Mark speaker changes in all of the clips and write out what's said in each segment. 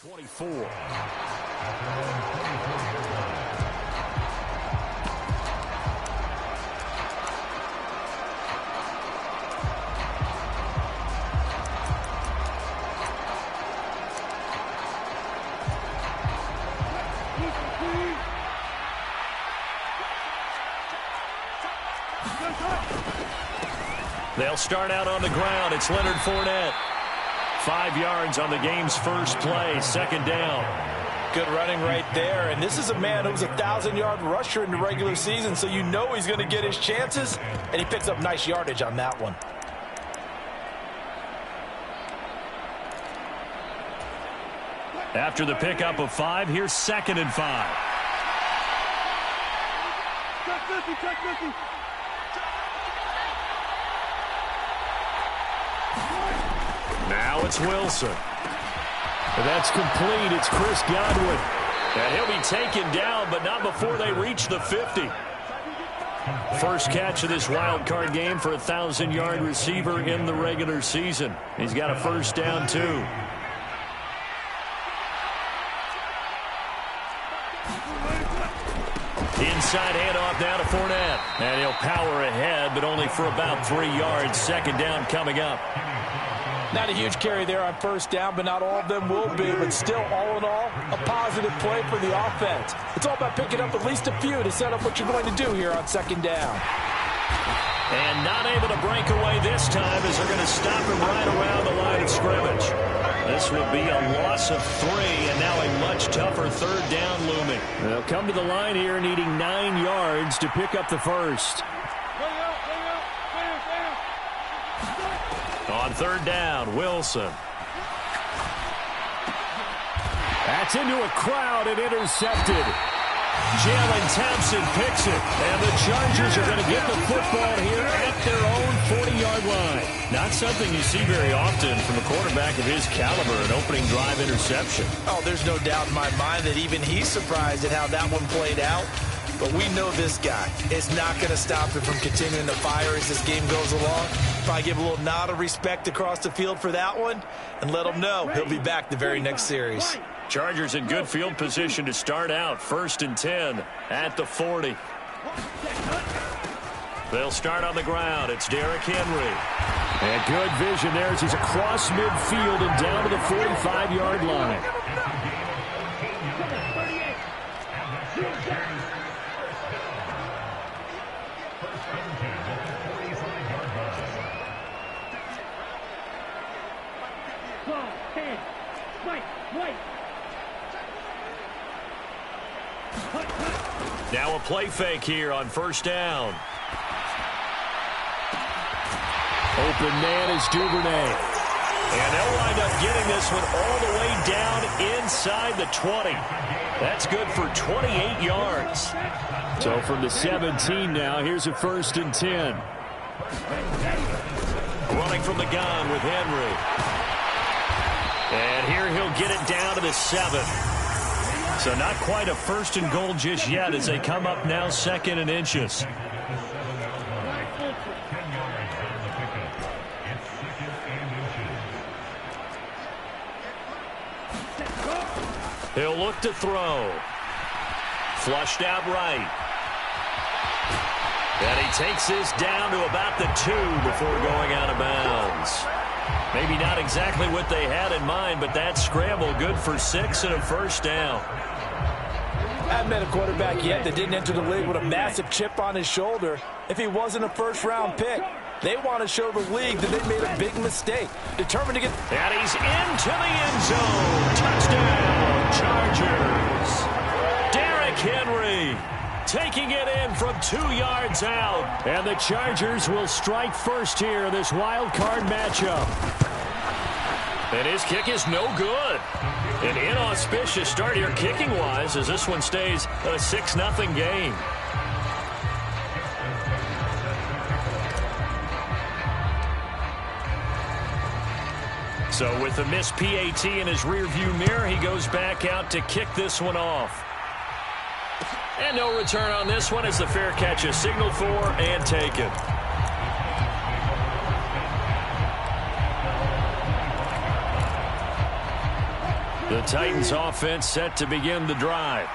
Speaker 1: 24. They'll start out on the ground. It's Leonard Fournette. 5 yards on the game's first play, second down.
Speaker 2: Good running right there. And this is a man who was a 1,000-yard rusher in the regular season, so you know he's going to get his chances, and he picks up nice yardage on that one.
Speaker 1: After the pickup of 5, here's 2nd and 5. Now it's Wilson. That's complete. It's Chris Godwin. And he'll be taken down, but not before they reach the 50. First catch of this wild card game for a 1,000-yard receiver in the regular season. He's got a first down, too. Inside handoff now to Fournette. And he'll power ahead, but only for about 3 yards. Second down coming up.
Speaker 2: Not a huge carry there on first down, but not all of them will be. But still, all in all, a positive play for the offense. It's all about picking up at least a few to set up what you're going to do here on second down.
Speaker 1: And not able to break away this time as they're going to stop him right around the line of scrimmage. This will be a loss of 3, and now a much tougher third down looming. They'll come to the line here needing 9 yards to pick up the first. On third down, Wilson. That's into a crowd and intercepted. Jalen Thompson picks it, and the Chargers are going to get the football here at their own 40-yard line. Not something you see very often from a quarterback of his caliber, an opening drive interception.
Speaker 2: Oh, there's no doubt in my mind that even he's surprised at how that one played out. But we know this guy is not going to stop him from continuing to fire as this game goes along. Probably give a little nod of respect across the field for that one and let him know he'll be back the very next series.
Speaker 1: Chargers in good field position to start out. 1st and 10 at the 40. They'll start on the ground. It's Derrick Henry. And good vision there as he's across midfield and down to the 45-yard line. Now a play fake here on first down. Open man is Duvernay. And they'll wind up getting this one all the way down inside the 20. That's good for 28 yards. So from the 17 now, here's a 1st and 10. Running from the gun with Henry. And here he'll get it down to the 7. So not quite a 1st and goal just yet as they come up now 2nd and inches. He'll look to throw. Flushed out right. And he takes this down to about the 2 before going out of bounds. Maybe not exactly what they had in mind, but that scramble good for 6 and a first down.
Speaker 2: I haven't met a quarterback yet that didn't enter the league with a massive chip on his shoulder if he wasn't a first-round pick. They want to show the league that they made a big mistake. Determined to get...
Speaker 1: And he's into the end zone. Touchdown, Chargers. Derrick Henry taking it in from 2 yards out. And the Chargers will strike first here in this wild card matchup. And his kick is no good. An inauspicious start here kicking-wise as this one stays a 6-0 game. So with the missed PAT in his rearview mirror, he goes back out to kick this one off. And no return on this one as the fair catch is signaled for and taken. The Titans offense set to begin the drive.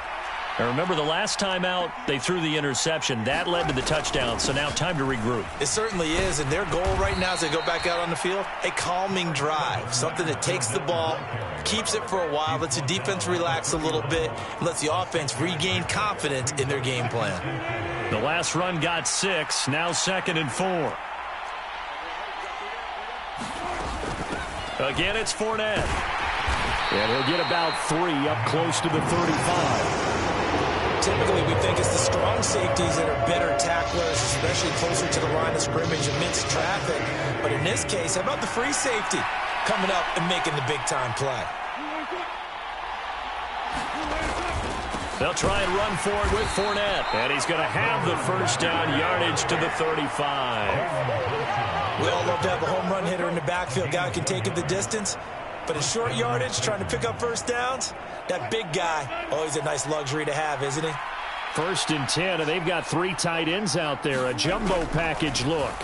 Speaker 1: Now remember, the last time out, they threw the interception. That led to the touchdown, so now time to regroup.
Speaker 2: It certainly is, and their goal right now as they go back out on the field, a calming drive, something that takes the ball, keeps it for a while, lets the defense relax a little bit, and lets the offense regain confidence in their game plan.
Speaker 1: The last run got 6, now 2nd and 4. Again, it's Fournette. And he'll get about 3 up close to the 35.
Speaker 2: Typically, we think it's the strong safeties that are better tacklers, especially closer to the line of scrimmage amidst traffic. But in this case, how about the free safety coming up and making the big-time play?
Speaker 1: They'll try and run for it with Fournette. And he's going to have the first down yardage to the 35.
Speaker 2: We all love to have a home run hitter in the backfield. Guy can take it the distance. But in short yardage, trying to pick up first downs, that big guy, always a nice luxury to have, isn't he?
Speaker 1: 1st and 10, and they've got 3 tight ends out there. A jumbo package look.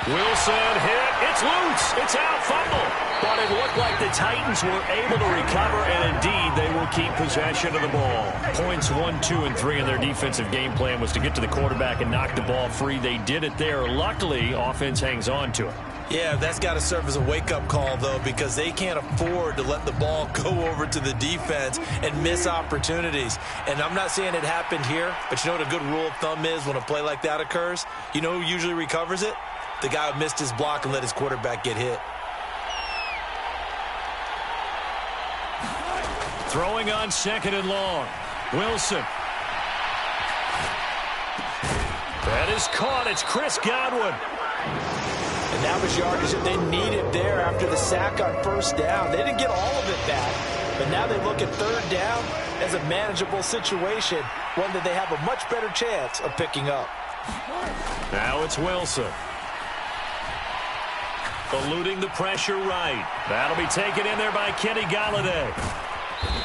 Speaker 1: Wilson hit. It's loose. It's out. Fumble. But it looked like the Titans were able to recover, and indeed they will keep possession of the ball. Points 1, 2, and 3 in their defensive game plan was to get to the quarterback and knock the ball free. They did it there. Luckily, offense hangs on to it.
Speaker 2: Yeah, that's got to serve as a wake-up call, though, because they can't afford to let the ball go over to the defense and miss opportunities. And I'm not saying it happened here, but you know what a good rule of thumb is when a play like that occurs? You know who usually recovers it? The guy who missed his block and let his quarterback get hit.
Speaker 1: Throwing on 2nd and long. Wilson. That is caught. It's Chris Godwin.
Speaker 2: And that was yardage that they needed there after the sack on 1st down. They didn't get all of it back, but now they look at 3rd down as a manageable situation, one that they have a much better chance of picking up.
Speaker 1: Now it's Wilson. Eluding the pressure right. That'll be taken in there by Kenny Golladay.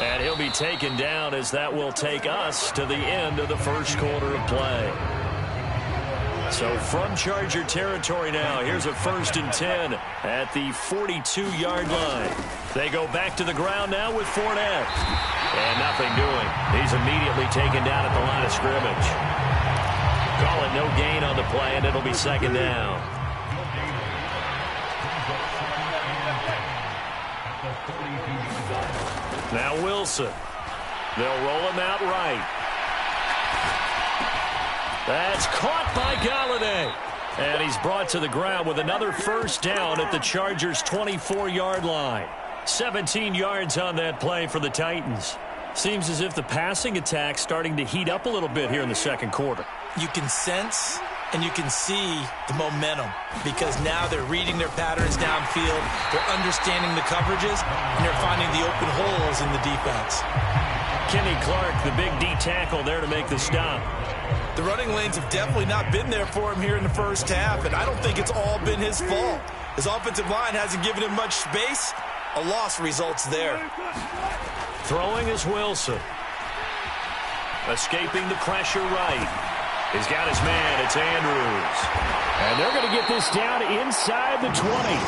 Speaker 1: And he'll be taken down as that will take us to the end of the 1st quarter of play. So from Charger territory now, here's a 1st and 10 at the 42-yard line. They go back to the ground now with Fournette. And nothing doing. He's immediately taken down at the line of scrimmage. Call it no gain on the play, and it'll be 2nd down. Now Wilson. They'll roll him out right. That's caught by Golladay. And he's brought to the ground with another 1st down at the Chargers' 24-yard line. 17 yards on that play for the Titans. Seems as if the passing attack's starting to heat up a little bit here in the 2nd quarter.
Speaker 2: You can sense and you can see the momentum because now they're reading their patterns downfield, they're understanding the coverages, and they're finding the open holes in the defense.
Speaker 1: Kenny Clark, the big D tackle there to make the stop.
Speaker 2: The running lanes have definitely not been there for him here in the 1st half, and I don't think it's all been his fault. His offensive line hasn't given him much space. A loss results there.
Speaker 1: Throwing is Wilson. Escaping the pressure right. He's got his man. It's Andrews. And they're going to get this down inside the 20.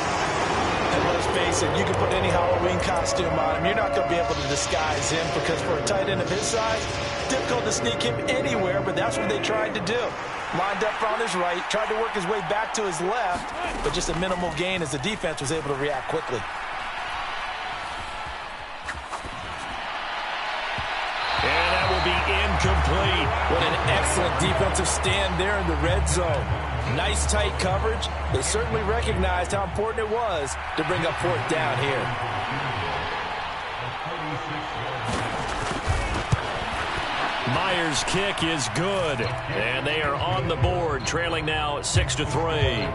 Speaker 2: And let's face it, you can put any Halloween costume on him. You're not going to be able to disguise him because for a tight end of his size, difficult to sneak him anywhere, but that's what they tried to do. Lined up on his right, tried to work his way back to his left, but just a minimal gain as the defense was able to react quickly.
Speaker 1: And that will be incomplete.
Speaker 2: What an excellent defensive stand there in the red zone. Nice tight coverage. They certainly recognized how important it was to bring up 4th down here.
Speaker 1: Myers' kick is good, and they are on the board, trailing now 6-3.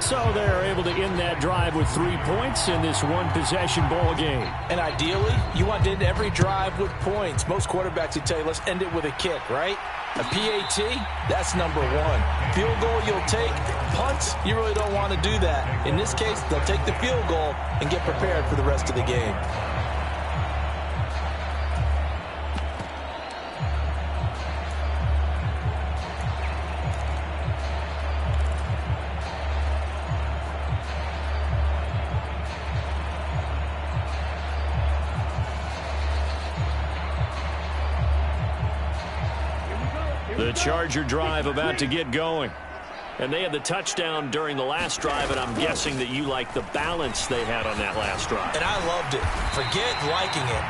Speaker 1: So they're able to end that drive with 3 points in this one-possession ball game.
Speaker 2: And ideally, you want to end every drive with points. Most quarterbacks would tell you, let's end it with a kick, right? A PAT, that's number 1. Field goal you'll take. Punts, you really don't want to do that. In this case, they'll take the field goal and get prepared for the rest of the game.
Speaker 1: The Charger drive about to get going. And they had the touchdown during the last drive, and I'm guessing that you like the balance they had on that last drive.
Speaker 2: And I loved it. Forget liking it.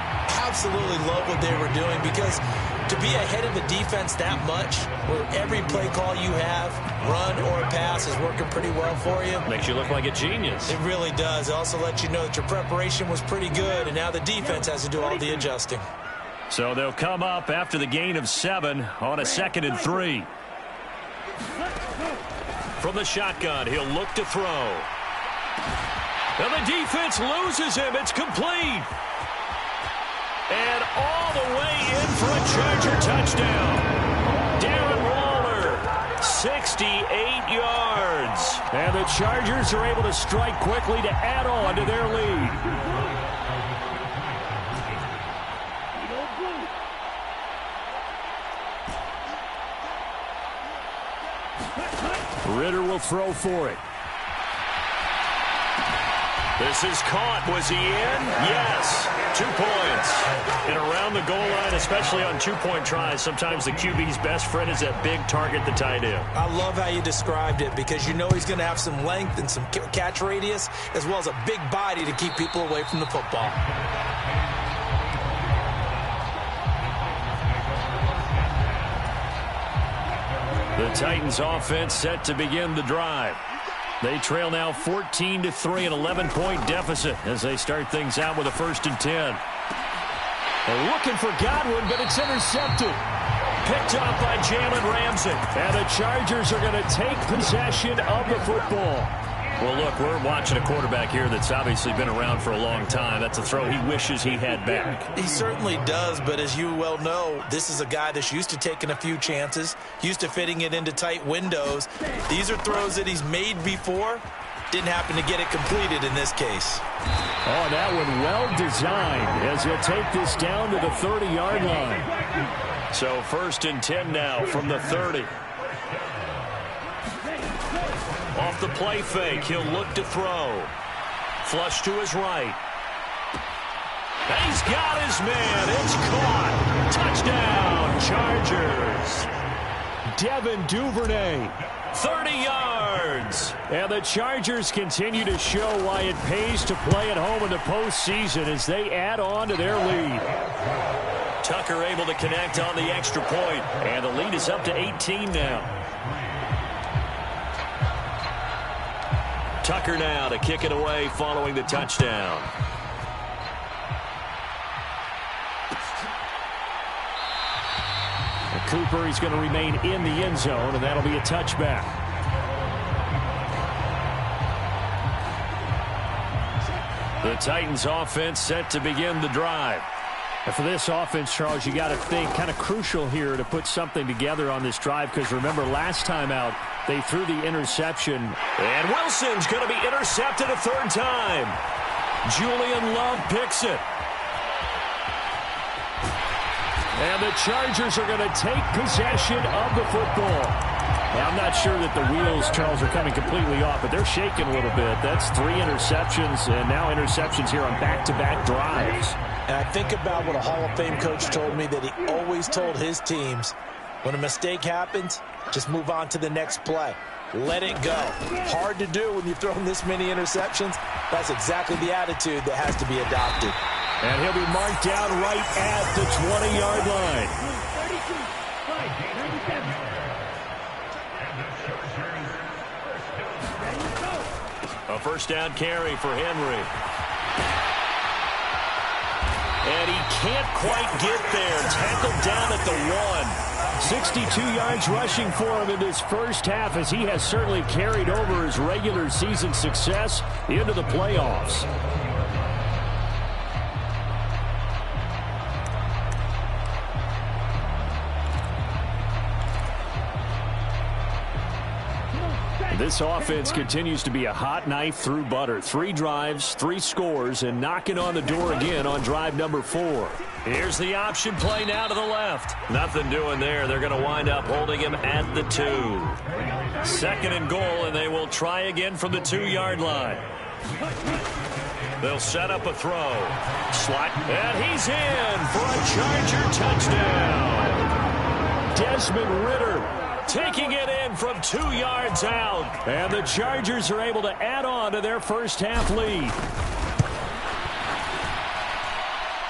Speaker 2: Absolutely love what they were doing, because to be ahead of the defense that much, where every play call you have, run or pass, is working pretty well for you.
Speaker 1: Makes you look like a genius.
Speaker 2: It really does. It also lets you know that your preparation was pretty good, and now the defense has to do all the adjusting.
Speaker 1: So they'll come up after the gain of 7 on a 2nd and 3. From the shotgun, he'll look to throw. And the defense loses him. It's complete. And all the way in for a Charger touchdown. Darren Waller, 68 yards. And the Chargers are able to strike quickly to add on to their lead. Ridder will throw for it. This is caught. Was he in? Yes. 2 points. And around the goal line, especially on 2-point tries, sometimes the QB's best friend is that big target, the tight end.
Speaker 2: I love how you described it, because you know he's going to have some length and some catch radius, as well as a big body to keep people away from the football.
Speaker 1: The Titans offense set to begin the drive. They trail now 14-3, an 11-point deficit as they start things out with a 1st and 10. They're looking for Godwin, but it's intercepted. Picked off by Jalen Ramsey. And the Chargers are going to take possession of the football. Well, look, we're watching a quarterback here that's obviously been around for a long time. That's a throw he wishes he had back.
Speaker 2: He certainly does, but as you well know, this is a guy that's used to taking a few chances, used to fitting it into tight windows. These are throws that he's made before. Didn't happen to get it completed in this case.
Speaker 1: Oh, that one well designed as he'll take this down to the 30-yard line. So 1st and 10 now from the 30. Off the play fake, he'll look to throw. Flush to his right. And he's got his man. It's caught. Touchdown, Chargers. Devin Duvernay, 30 yards. And the Chargers continue to show why it pays to play at home in the postseason as they add on to their lead. Tucker able to connect on the extra point, and the lead is up to 18 now. Tucker now to kick it away following the touchdown. Cooper, he's going to remain in the end zone, and that'll be a touchback. The Titans offense set to begin the drive. And for this offense, Charles, you got to think kind of crucial here to put something together on this drive, because remember last time out they threw the interception. And Wilson's going to be intercepted a 3rd time. Julian Love picks it. And the Chargers are going to take possession of the football. Now, I'm not sure that the wheels, Charles, are coming completely off, but they're shaking a little bit. That's 3 interceptions, and now interceptions here on back-to-back drives.
Speaker 2: And I think about what a Hall of Fame coach told me, that he always told his teams, when a mistake happens, just move on to the next play. Let it go. Hard to do when you've thrown this many interceptions. That's exactly the attitude that has to be adopted.
Speaker 1: And he'll be marked down right at the 20-yard line. A 1st down carry for Henry. And he can't quite get there. Tackled down at the 1. 62 yards rushing for him in this first half, as he has certainly carried over his regular season success into the playoffs. This offense continues to be a hot knife through butter. 3 drives, 3 scores, and knocking on the door again on drive number 4. Here's the option play now to the left. Nothing doing there. They're going to wind up holding him at the 2. 2nd and goal, and they will try again from the 2-yard line. They'll set up a throw. Slot, and he's in for a Charger touchdown. Desmond Ridder taking it in from 2 yards out. And the Chargers are able to add on to their first half lead.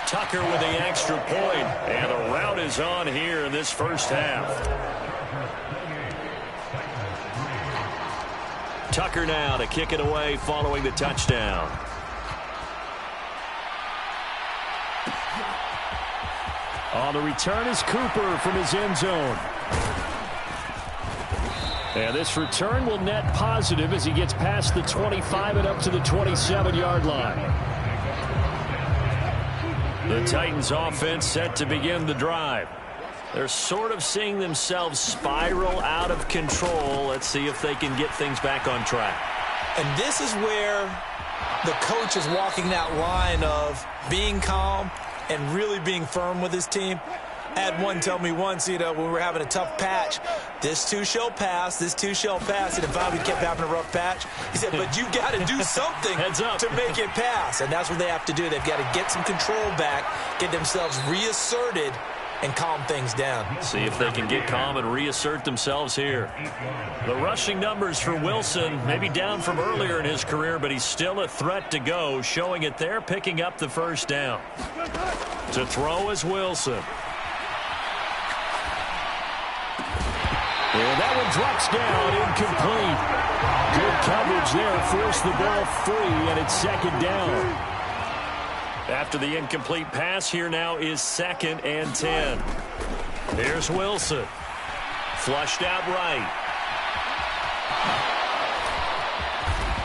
Speaker 1: Tucker with the extra point, and a rout is on here in this first half. Tucker now to kick it away following the touchdown. On the return is Cooper from his end zone. And this return will net positive as he gets past the 25 and up to the 27-yard line. The Titans offense set to begin the drive. They're sort of seeing themselves spiral out of control. Let's see if they can get things back on track.
Speaker 2: And this is where the coach is walking that line of being calm and really being firm with his team. I had one tell me once, when we were having a tough patch, this too shall pass, this too shall pass. And if we kept having a rough patch, he said, but you got to do something to make it pass. And that's what they have to do. They've got to get some control back, get themselves reasserted, and calm things down.
Speaker 1: See if they can get calm and reassert themselves here. The rushing numbers for Wilson, maybe down from earlier in his career, but he's still a threat to go, showing it there, picking up the first down. To throw is Wilson. And that one drops down, incomplete. Good coverage there, forced the ball free, and it's second down. After the incomplete pass, here now is 2nd and 10. Here's Wilson. Flushed out right.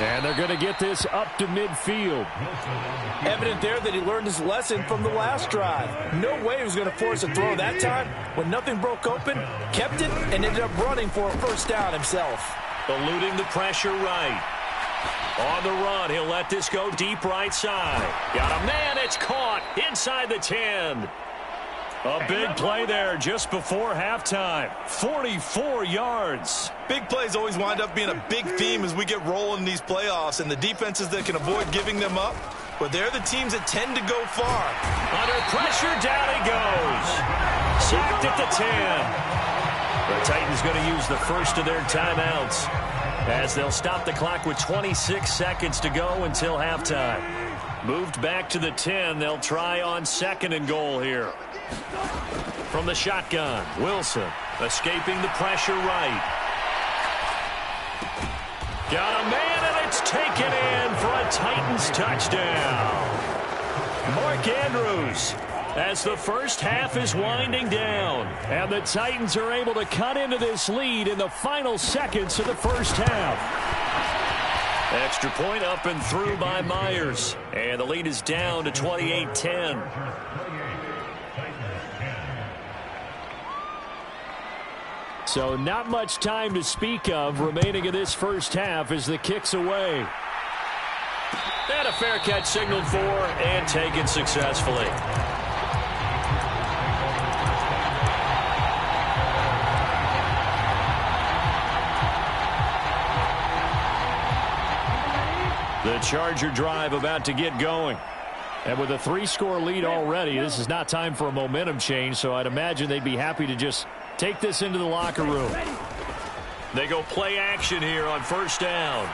Speaker 1: And they're going to get this up to midfield.
Speaker 2: Evident there that he learned his lesson from the last drive. No way he was going to force a throw that time. When nothing broke open, kept it, and ended up running for a first down himself.
Speaker 1: Eluding the pressure right. On the run, he'll let this go deep right side. Got a man, it's caught inside the 10. A big play there just before halftime. 44 yards.
Speaker 2: Big plays always wind up being a big theme as we get rolling in these playoffs, and the defenses that can avoid giving them up, but they're the teams that tend to go far.
Speaker 1: Under pressure, down he goes. Sacked at the 10. The Titans going to use the first of their timeouts as they'll stop the clock with 26 seconds to go until halftime. Moved back to the 10. They'll try on 2nd and goal here. From the shotgun, Wilson escaping the pressure right. Got a man, and it's taken in for a Titans touchdown. Mark Andrews, as the first half is winding down, and the Titans are able to cut into this lead in the final seconds of the first half. Extra point up and through by Myers, and the lead is down to 28-10. So not much time to speak of remaining in this first half as the kick's away. And a fair catch signaled for and taken successfully. The Charger drive about to get going. And with a 3-score lead already, this is not time for a momentum change, so I'd imagine they'd be happy to just take this into the locker room. They go play action here on first down.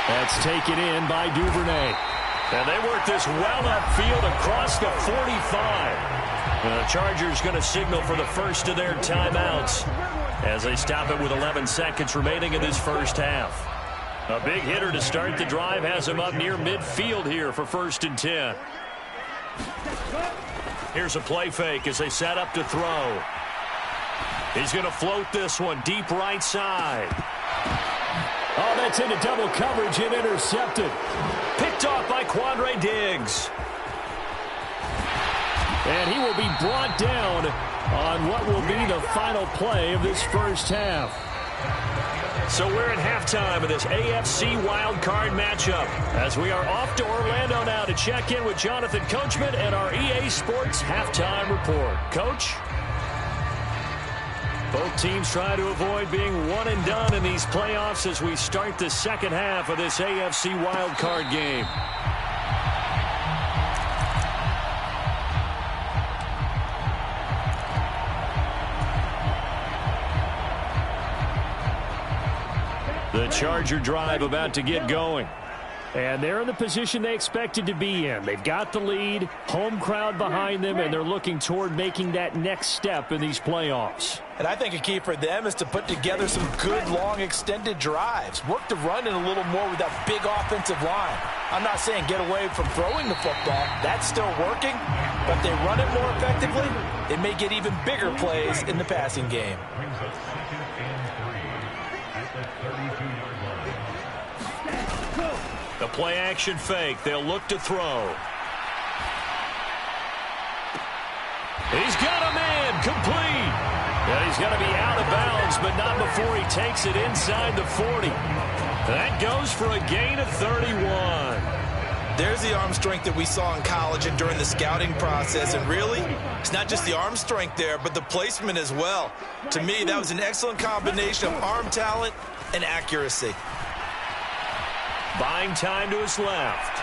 Speaker 1: That's taken in by Duvernay. And they work this well upfield across the 45. And the Chargers going to signal for the first of their timeouts as they stop it with 11 seconds remaining in this first half. A big hitter to start the drive has him up near midfield here for 1st and 10. Here's a play fake as they set up to throw. He's going to float this one deep right side. Oh, that's into double coverage and intercepted. Picked off by Quandre Diggs. And he will be brought down on what will be the final play of this first half. So we're at halftime of this AFC wildcard matchup as we are off to Orlando now to check in with Jonathan Coachman and our EA Sports halftime report. Coach? Both teams try to avoid being one and done in these playoffs as we start the second half of this AFC wildcard game. The Charger drive about to get going. And they're in the position they expected to be in. They've got the lead, home crowd behind them, and they're looking toward making that next step in these playoffs.
Speaker 2: And I think a key for them is to put together some good, long, extended drives. Work the run in a little more with that big offensive line. I'm not saying get away from throwing the football. That's still working. But if they run it more effectively, they may get even bigger plays in the passing game.
Speaker 1: The play-action fake. They'll look to throw. He's got a man complete. And he's going to be out of bounds, but not before he takes it inside the 40. That goes for a gain of 31.
Speaker 2: There's the arm strength that we saw in college and during the scouting process. And really, it's not just the arm strength there, but the placement as well. To me, that was an excellent combination of arm talent and accuracy.
Speaker 1: Buying time to his left.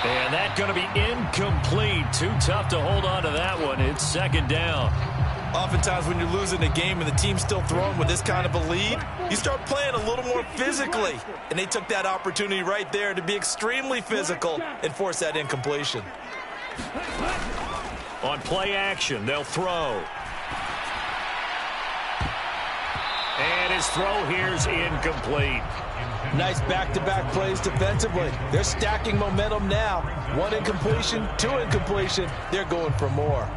Speaker 1: And that's going to be incomplete. Too tough to hold on to that one. It's second down.
Speaker 2: Oftentimes when you're losing a game and the team's still throwing with this kind of a lead, you start playing a little more physically. And they took that opportunity right there to be extremely physical and force that incompletion.
Speaker 1: On play action, they'll throw. And his throw here's incomplete.
Speaker 2: Nice back-to-back plays defensively. They're stacking momentum now. One incompletion, two incompletion. They're going for more.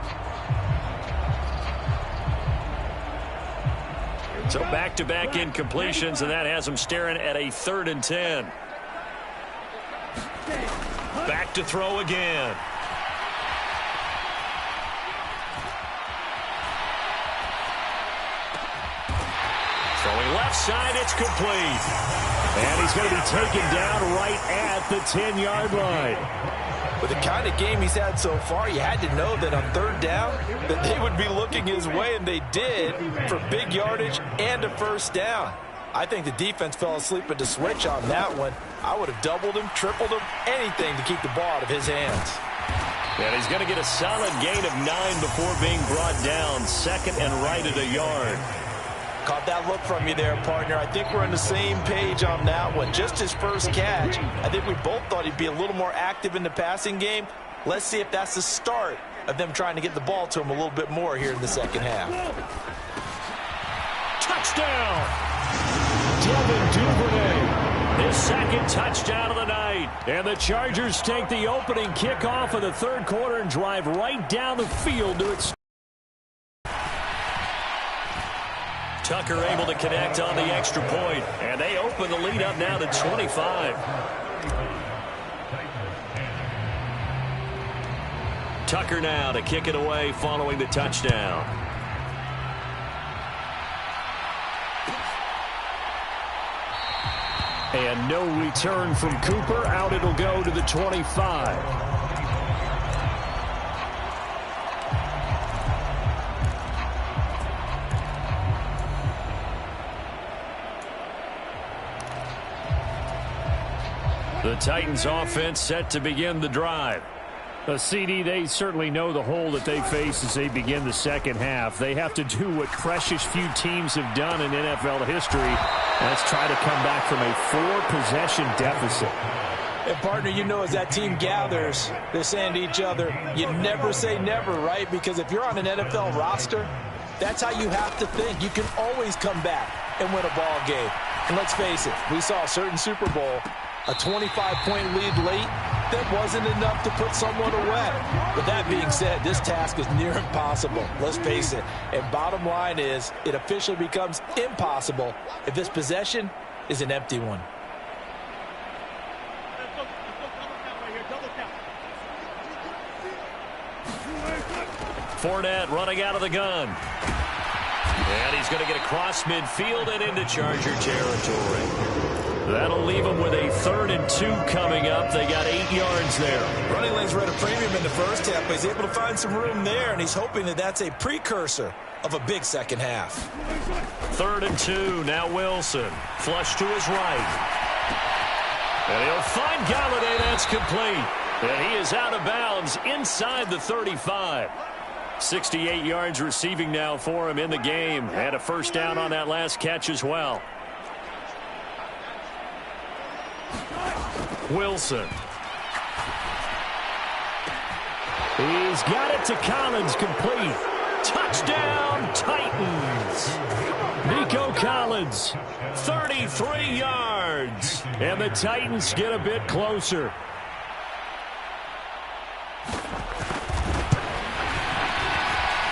Speaker 1: So back-to-back incompletions, and that has them staring at a 3rd and 10. Back to throw again. Throwing left side, it's complete. And he's going to be taken down right at the 10-yard line.
Speaker 2: With the kind of game he's had so far, you had to know that on 3rd down that they would be looking his way, and they did, for big yardage and a 1st down. I think the defense fell asleep at the switch on that one. I would have doubled him, tripled him, anything to keep the ball out of his hands.
Speaker 1: And he's going to get a solid gain of 9 before being brought down. 2nd and right at a yard.
Speaker 2: Caught that look from you there, partner. I think we're on the same page on that one. Just his first catch. I think we both thought he'd be a little more active in the passing game. Let's see if that's the start of them trying to get the ball to him a little bit more here in the second half.
Speaker 1: Touchdown! Devin Duvernay. His 2nd touchdown of the night. And the Chargers take the opening kickoff of the 3rd quarter and drive right down the field to its. Tucker able to connect on the extra point, and they open the lead up now to 25. Tucker now to kick it away following the touchdown. And no return from Cooper. Out it'll go to the 25. The Titans offense set to begin the drive. CD, they certainly know the hole that they face as they begin the second half. They have to do what precious few teams have done in NFL history. Let's try to come back from a 4-possession deficit.
Speaker 2: And, partner, you know as that team gathers, they're saying to each other, you never say never, right? Because if you're on an NFL roster, that's how you have to think. You can always come back and win a ball game. And let's face it, we saw a certain Super Bowl, a 25-point lead late, that wasn't enough to put someone away. But that being said, this task is near impossible. Let's face it. And bottom line is, it officially becomes impossible if this possession is an empty one.
Speaker 1: Fournette running out of the gun. And he's going to get across midfield and into Charger territory. That'll leave them with a 3rd and 2 coming up. They got 8 yards there.
Speaker 2: Running lanes were at a premium in the first half, but he's able to find some room there, and he's hoping that that's a precursor of a big second half.
Speaker 1: 3rd and 2. Now Wilson. Flush to his right. And he'll find Galladay. That's complete. And he is out of bounds inside the 35. 68 yards receiving now for him in the game. And a first down on that last catch as well. Wilson. He's got it to Collins, complete. Touchdown, Titans. Nico Collins, 33 yards. And the Titans get a bit closer.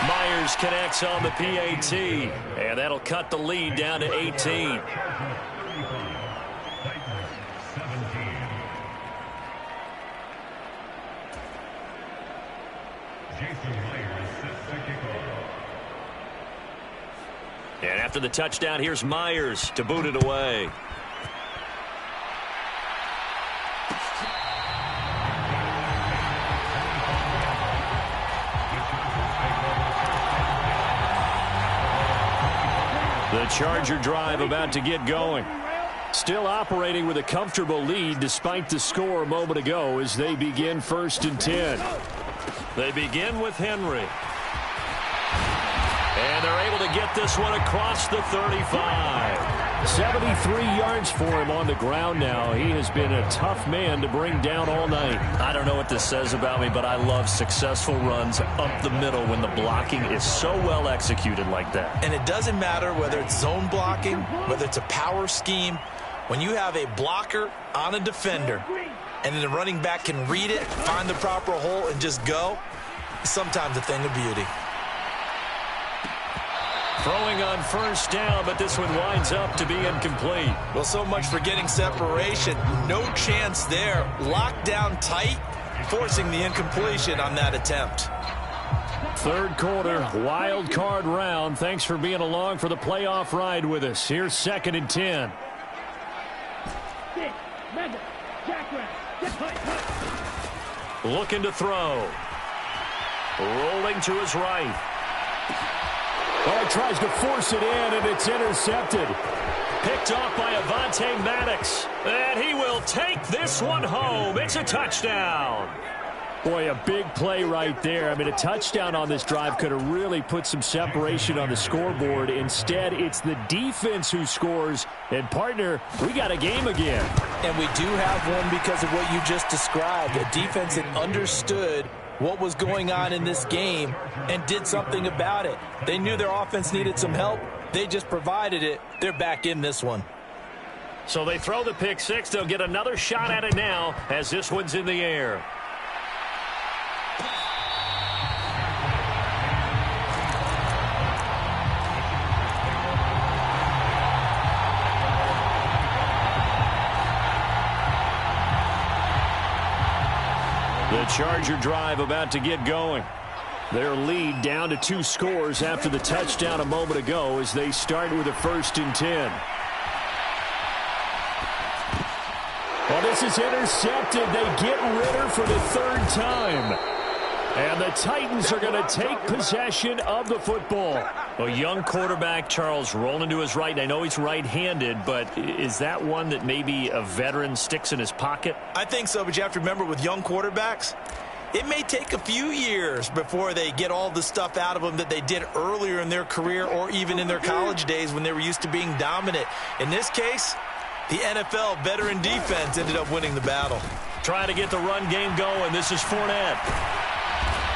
Speaker 1: Myers connects on the PAT. And that'll cut the lead down to 18. And after the touchdown, here's Myers to boot it away. The Charger drive about to get going. Still operating with a comfortable lead despite the score a moment ago as they begin 1st and 10. They begin with Henry. And they're able to get this one across the 35. 73 yards for him on the ground now. He has been a tough man to bring down all night. I don't know what this says about me, but I love successful runs up the middle when the blocking is so well executed like that.
Speaker 2: And it doesn't matter whether it's zone blocking, whether it's a power scheme. When you have a blocker on a defender and then the running back can read it, find the proper hole, and just go, it's sometimes a thing of beauty.
Speaker 1: Throwing on first down, but this one winds up to be incomplete.
Speaker 2: Well, so much for getting separation. No chance there. Locked down tight, forcing the incompletion on that attempt.
Speaker 1: Third quarter, wild card round. Thanks for being along for the playoff ride with us. Here's 2nd and 10. Looking to throw. Rolling to his right. Oh, tries to force it in, and it's intercepted. Picked off by Avonte Maddox. And he will take this one home. It's a touchdown. Boy, a big play right there. I mean, a touchdown on this drive could have really put some separation on the scoreboard. Instead, it's the defense who scores. And, partner, we got a game again.
Speaker 2: And we do have one because of what you just described. A defense that understood what was going on in this game and did something about it. They knew their offense needed some help. They just provided it. They're back in this one.
Speaker 1: So they throw the pick six. They'll get another shot at it now as this one's in the air. The Charger drive about to get going. Their lead down to 2 scores after the touchdown a moment ago as they start with a 1st and 10. Well, this is intercepted. They get Ritter for the 3rd time. And the Titans are going to take possession of the football. A young quarterback, Charles, rolling to his right. I know he's right-handed, but is that one that maybe a veteran sticks in his pocket?
Speaker 2: I think so, but you have to remember with young quarterbacks, it may take a few years before they get all the stuff out of them that they did earlier in their career or even in their college days when they were used to being dominant. In this case, the NFL veteran defense ended up winning the battle.
Speaker 1: Trying to get the run game going. This is Fournette.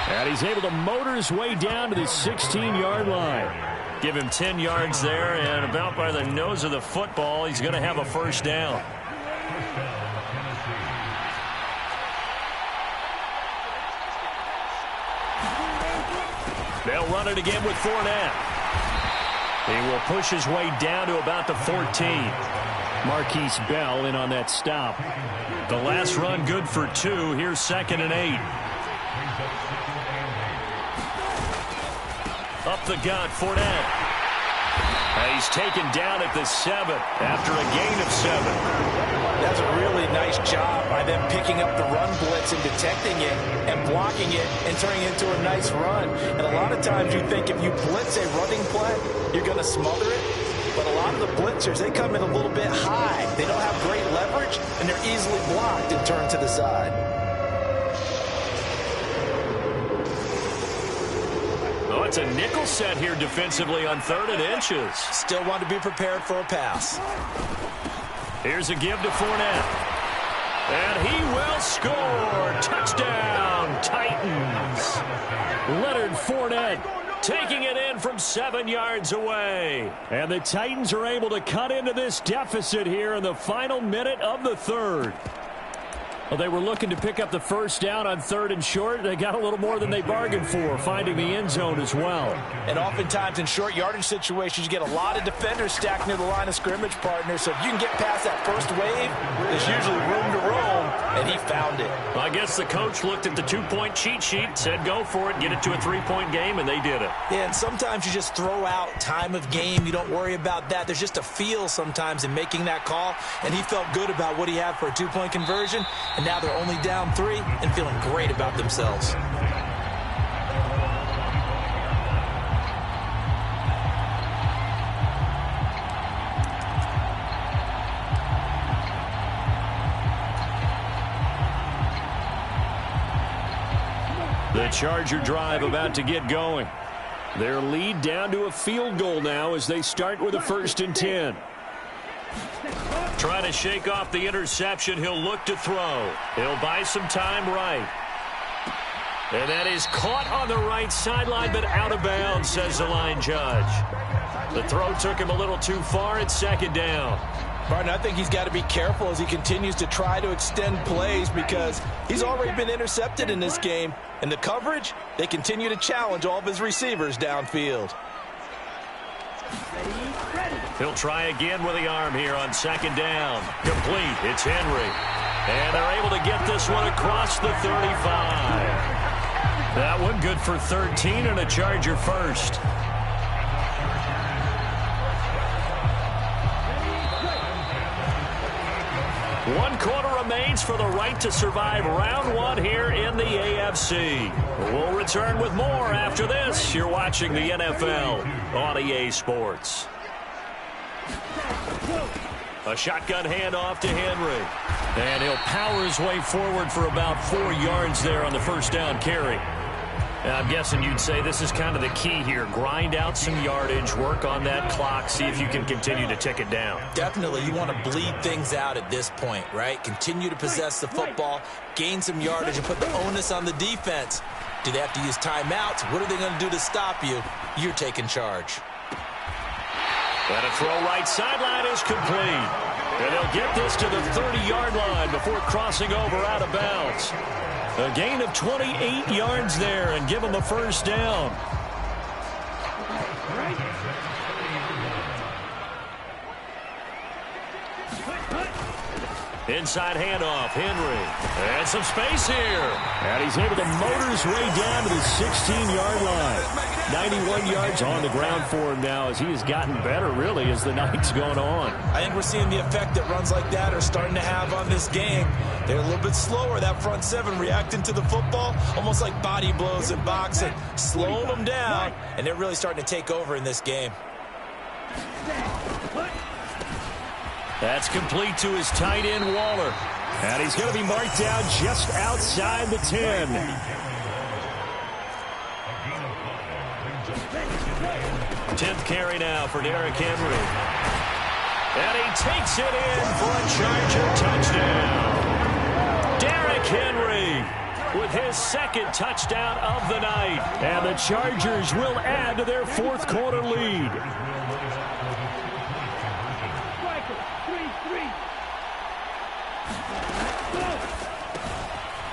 Speaker 1: And he's able to motor his way down to the 16-yard line. Give him 10 yards there, and about by the nose of the football, he's going to have a first down. They'll run it again with Fournette. He will push his way down to about the 14. Marquise Bell in on that stop. The last run good for 2. Here's 2nd and 8. Up the gut, Fournette. He's taken down at the 7 after a gain of 7.
Speaker 2: That's a really nice job by them picking up the run blitz and detecting it and blocking it and turning it into a nice run. And a lot of times you think if you blitz a running play, you're going to smother it. But a lot of the blitzers, they come in a little bit high. They don't have great leverage, and they're easily blocked and turned to the side.
Speaker 1: it's a nickel set here defensively on 3rd and inches.
Speaker 2: Still want to be prepared for a pass.
Speaker 1: Here's a give to Fournette. And he will score. Touchdown, Titans. Leonard Fournette taking it in from 7 yards away. And the Titans are able to cut into this deficit here in the final minute of the 3rd. Well, they were looking to pick up the first down on 3rd and short. They got a little more than they bargained for, finding the end zone as well.
Speaker 2: And oftentimes in short yardage situations, you get a lot of defenders stacked near the line of scrimmage, partner. So if you can get past that first wave, there's usually room to roam, and he found it.
Speaker 1: Well, I guess the coach looked at the 2-point cheat sheet, said go for it, get it to a 3-point game, and they did it.
Speaker 2: Yeah, and sometimes you just throw out time of game. You don't worry about that. There's just a feel sometimes in making that call, and he felt good about what he had for a 2-point conversion. And now they're only down 3 and feeling great about themselves.
Speaker 1: The Charger drive about to get going. Their lead down to a field goal now as they start with a 1st and 10. Trying to shake off the interception. He'll look to throw. He'll buy some time right. And that is caught on the right sideline, but out of bounds, says the line judge. The throw took him a little too far. It's 2nd down.
Speaker 2: Martin, I think he's got to be careful as he continues to try to extend plays because he's already been intercepted in this game. And the coverage, they continue to challenge all of his receivers downfield.
Speaker 1: He'll try again with the arm here on 2nd down. Complete. It's Henry. And they're able to get this one across the 35. That one good for 13 and a Charger first. One quarter remains for the right to survive round 1 here in the AFC. We'll return with more after this. You're watching the NFL on EA Sports. A shotgun handoff to Henry. And he'll power his way forward for about 4 yards there on the first down carry. I'm guessing you'd say this is kind of the key here. Grind out some yardage, work on that clock, see if you can continue to tick it down.
Speaker 2: Definitely. You want to bleed things out at this point, right? Continue to possess the football, gain some yardage, and put the onus on the defense. Do they have to use timeouts? What are they going to do to stop you? You're taking charge.
Speaker 1: And a throw right sideline is complete. And they'll get this to the 30-yard line before crossing over out of bounds. A gain of 28 yards there and give them a first down. Inside handoff, Henry. And some space here. And he's able to motor his way down to the 16-yard line. 91 yards on the ground for him now as he has gotten better, really, as the night's gone on.
Speaker 2: I think we're seeing the effect that runs like that are starting to have on this game. They're a little bit slower, that front 7 reacting to the football, almost like body blows in boxing, slowing them down, and they're really starting to take over in this game.
Speaker 1: That's complete to his tight end, Waller. And he's going to be marked down just outside the 10. Tenth carry now for Derrick Henry. And he takes it in for a Charger touchdown. Derrick Henry with his 2nd touchdown of the night. And the Chargers will add to their 4th quarter lead.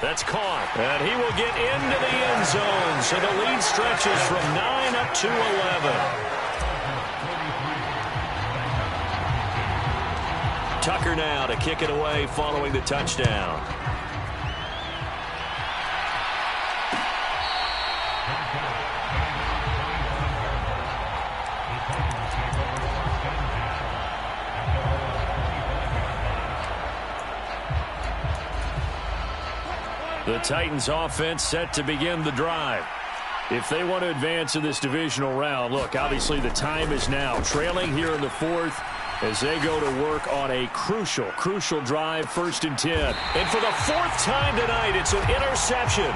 Speaker 1: That's caught. And he will get into the end zone. So the lead stretches from 9 up to 11. Tucker now to kick it away following the touchdown. The Titans offense set to begin the drive. If they want to advance in this divisional round, look, obviously the time is now. Trailing here in the 4th as they go to work on a crucial drive, 1st and 10. And for the 4th time tonight, it's an interception.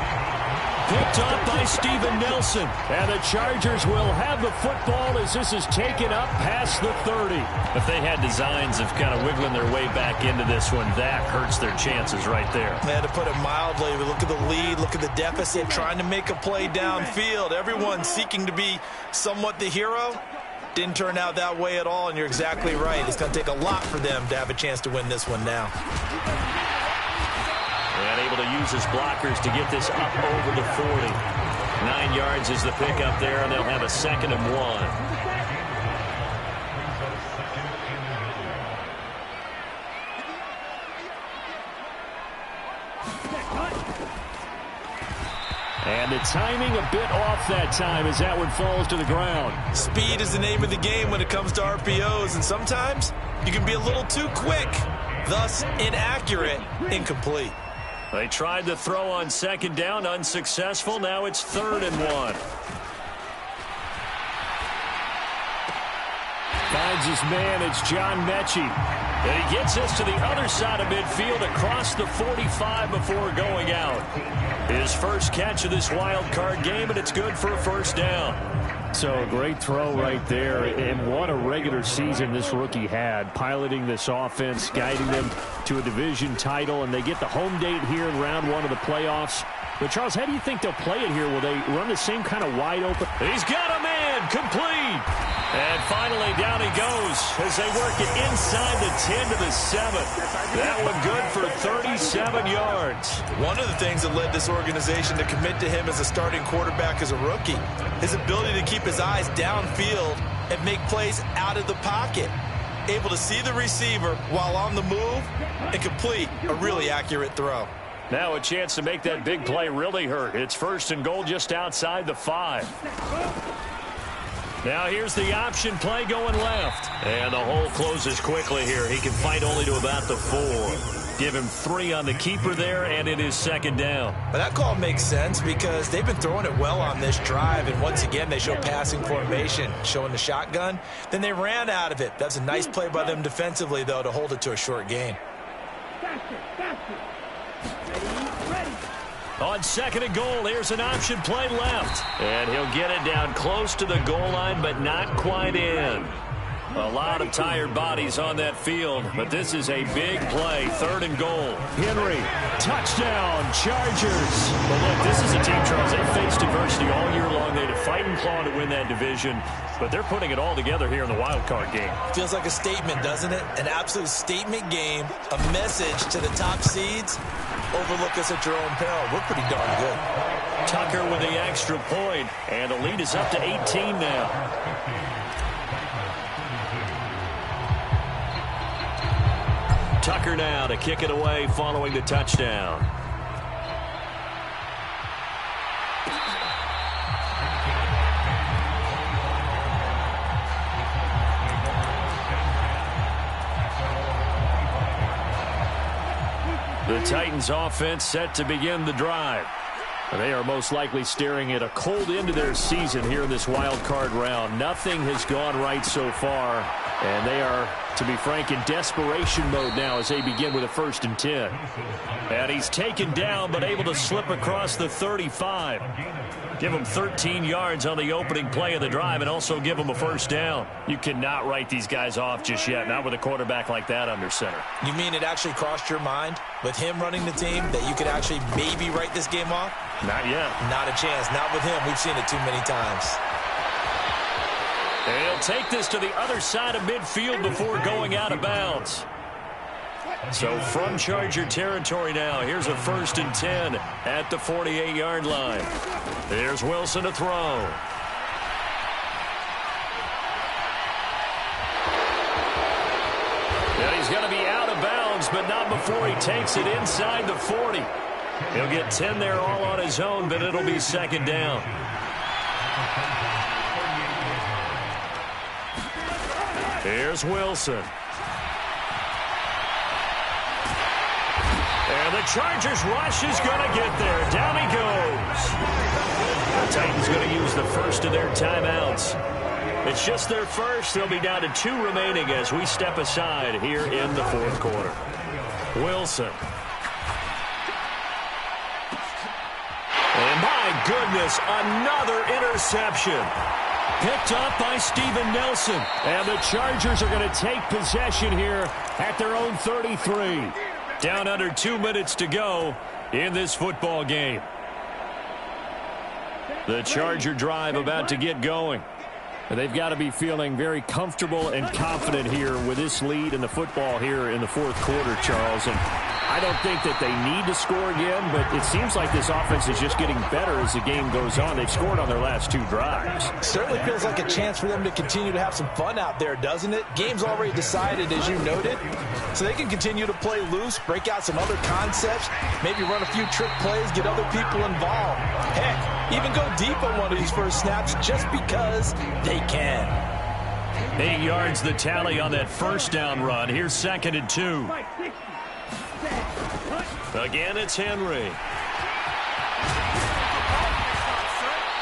Speaker 1: picked off by Steven Nelson. And the Chargers will have the football as this is taken up past the 30.
Speaker 3: If they had designs of kind of wiggling their way back into this one, that hurts their chances right there.
Speaker 2: Man, to put it mildly, look at the lead, look at the deficit, trying to make a play downfield. Everyone seeking to be somewhat the hero. Didn't turn out that way at all, and you're exactly right. It's going to take a lot for them to have a chance to win this one now.
Speaker 1: And able to use his blockers to get this up over the 40. 9 yards is the pickup there, and they'll have a 2nd and 1. And the timing a bit off that time as that one falls to the ground.
Speaker 2: Speed is the name of the game when it comes to RPOs, and sometimes you can be a little too quick, thus inaccurate, incomplete.
Speaker 1: They tried to throw on 2nd down, unsuccessful. Now it's 3rd and 1. Finds his man, it's John Mechie. And he gets us to the other side of midfield across the 45 before going out. His first catch of this wild card game, and it's good for a 1st down. So a great throw right there, and what a regular season this rookie had, piloting this offense, guiding them to a division title, and they get the home date here in round 1 of the playoffs. But, Charles, how do you think they'll play it here? Will they run the same kind of wide open? He's got a man, complete. And finally, down he goes as they work it inside the 10 to the 7. That one good for 37 yards.
Speaker 2: One of the things that led this organization to commit to him as a starting quarterback as a rookie, his ability to keep his eyes downfield and make plays out of the pocket. Able to see the receiver while on the move and complete a really accurate throw.
Speaker 1: Now a chance to make that big play really hurt. It's 1st and goal just outside the 5. Now here's the option play going left. And the hole closes quickly here. He can fight only to about the 4. Give him 3 on the keeper there, and it is 2nd down.
Speaker 2: But that call makes sense because they've been throwing it well on this drive, and once again they show passing formation, showing the shotgun. Then they ran out of it. That's a nice play by them defensively, though, to hold it to a short gain.
Speaker 1: On 2nd and goal, here's an option play left. And he'll get it down close to the goal line, but not quite in. A lot of tired bodies on that field, but this is a big play. 3rd and goal. Henry, touchdown, Chargers. Well, look, this is a team, Charles. They faced adversity all year long. They had to fight and claw to win that division, but they're putting it all together here in the wild card game.
Speaker 2: Feels like a statement, doesn't it? An absolute statement game, a message to the top seeds. Overlook us at your own peril. We're pretty darn good.
Speaker 1: Tucker with the extra point, and the lead is up to 18 now. Tucker now to kick it away following the touchdown. The Titans offense set to begin the drive. They are most likely staring at a cold end to their season here in this wild card round. Nothing has gone right so far, and they are, to be frank, in desperation mode now as they begin with a 1st and 10. And he's taken down but able to slip across the 35. Give him 13 yards on the opening play of the drive and also give him a 1st down. You cannot write these guys off just yet, not with a quarterback like that under center.
Speaker 2: You mean it actually crossed your mind with him running the team that you could actually maybe write this game off?
Speaker 1: Not yet. Not
Speaker 2: a chance. Not with him. We've seen it too many times.
Speaker 1: And he'll take this to the other side of midfield before going out of bounds. So from Charger territory now, here's a 1st and 10 at the 48-yard line. There's Wilson to throw. And he's going to be out of bounds, but not before he takes it inside the 40. He'll get 10 there all on his own, but it'll be 2nd down. Here's Wilson. And the Chargers rush is going to get there. Down he goes. The Titans going to use the first of their timeouts. It's just their first. They'll be down to 2 remaining as we step aside here in the 4th quarter. Wilson. And by my goodness, another interception. Picked up by Steven Nelson. And the Chargers are going to take possession here at their own 33. Down under 2 minutes to go in this football game. The Charger drive about to get going. They've got to be feeling very comfortable and confident here with this lead in the football here in the fourth quarter, Charles. And I don't think that they need to score again, but it seems like this offense is just getting better as the game goes on. They've scored on their last 2 drives.
Speaker 2: Certainly feels like a chance for them to continue to have some fun out there, doesn't it? Game's already decided, as you noted, so they can continue to play loose, break out some other concepts, maybe run a few trick plays, get other people involved. Heck, even go deep on one of these first snaps just because they can.
Speaker 1: 8 yards the tally on that first down run. Here's 2nd and 2. Again, it's Henry.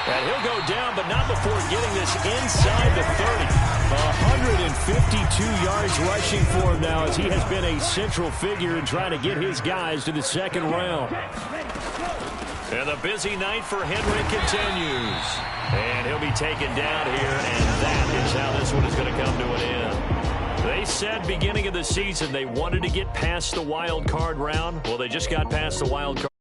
Speaker 1: And he'll go down, but not before getting this inside the 30. 152 yards rushing for him now as he has been a central figure in trying to get his guys to the second round. And the busy night for Henry continues. And he'll be taken down here, and that is how this one is going to come to an end. They said beginning of the season they wanted to get past the wild card round. Well, they just got past the wild card.